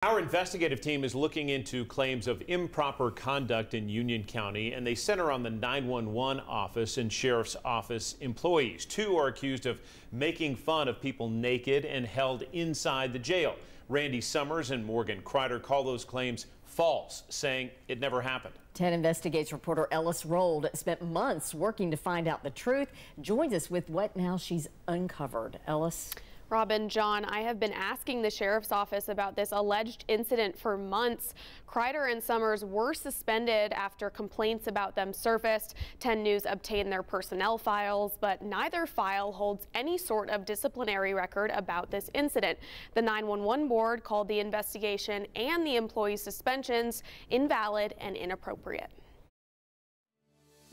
Our investigative team is looking into claims of improper conduct in Union County, and they center on the 911 office and sheriff's office employees. Two are accused of making fun of people naked and held inside the jail. Randy Summers and Morgan Crider call those claims false, saying it never happened. 10 Investigates reporter Ellis Rold spent months working to find out the truth. Joins us with what now she's uncovered. Ellis? Robin, John, I have been asking the sheriff's office about this alleged incident for months. Crider and Summers were suspended after complaints about them surfaced. 10 News obtained their personnel files, but neither file holds any sort of disciplinary record about this incident. The 911 board called the investigation and the employee suspensions invalid and inappropriate.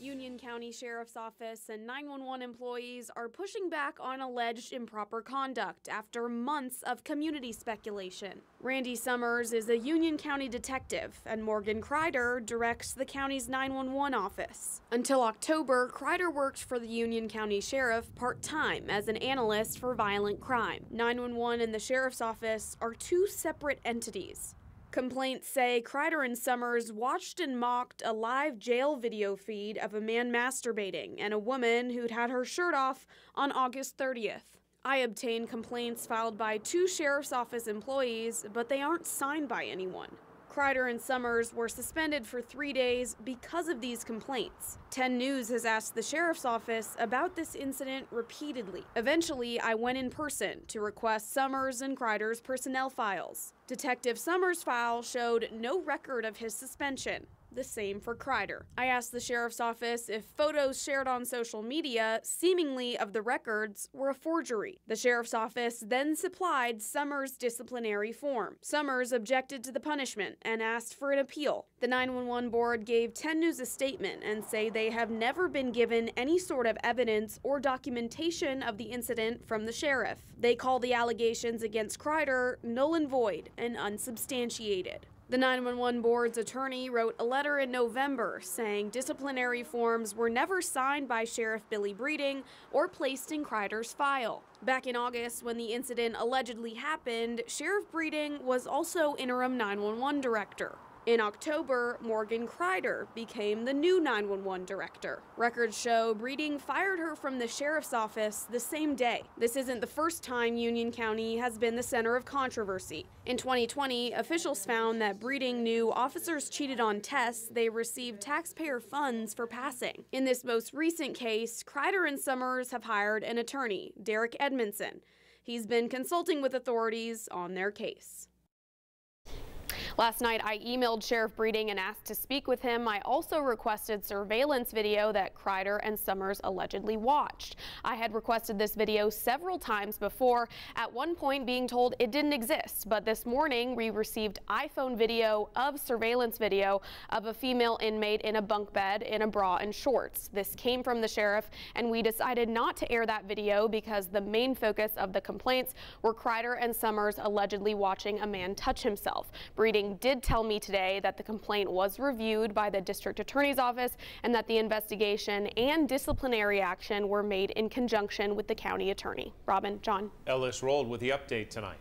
Union County Sheriff's Office and 911 employees are pushing back on alleged improper conduct after months of community speculation. Randy Summers is a Union County detective, and Morgan Crider directs the county's 911 office. Until October, Crider worked for the Union County Sheriff part-time as an analyst for violent crime. 911 and the Sheriff's Office are two separate entities. Complaints say Crider and Summers watched and mocked a live jail video feed of a man masturbating and a woman who'd had her shirt off on August 30th. I obtained complaints filed by two Sheriff's Office employees, but they aren't signed by anyone. Crider and Summers were suspended for 3 days because of these complaints. 10 News has asked the Sheriff's Office about this incident repeatedly. Eventually, I went in person to request Summers and Crider's personnel files. Detective Summers' file showed no record of his suspension. The same for Crider. I asked the Sheriff's Office if photos shared on social media, seemingly of the records, were a forgery. The Sheriff's Office then supplied Summers' disciplinary form. Summers objected to the punishment and asked for an appeal. The 911 board gave 10 News a statement and say they have never been given any sort of evidence or documentation of the incident from the sheriff. They call the allegations against Crider null and void and unsubstantiated. The 911 board's attorney wrote a letter in November saying disciplinary forms were never signed by Sheriff Billy Breeding or placed in Crider's file. Back in August, when the incident allegedly happened, Sheriff Breeding was also interim 911 director. In October, Morgan Crider became the new 911 director. Records show Breeding fired her from the sheriff's office the same day. This isn't the first time Union County has been the center of controversy. In 2020, officials found that Breeding knew officers cheated on tests they received taxpayer funds for passing. In this most recent case, Crider and Summers have hired an attorney, Derek Edmondson. He's been consulting with authorities on their case. Last night, I emailed Sheriff Breeding and asked to speak with him. I also requested surveillance video that Crider and Summers allegedly watched. I had requested this video several times before, at one point being told it didn't exist. But this morning, we received iPhone video of surveillance video of a female inmate in a bunk bed in a bra and shorts. This came from the sheriff, and we decided not to air that video because the main focus of the complaints were Crider and Summers allegedly watching a man touch himself. Breeding did tell me today that the complaint was reviewed by the district attorney's office and that the investigation and disciplinary action were made in conjunction with the county attorney. Robin, John. Ellis Rold with the update tonight.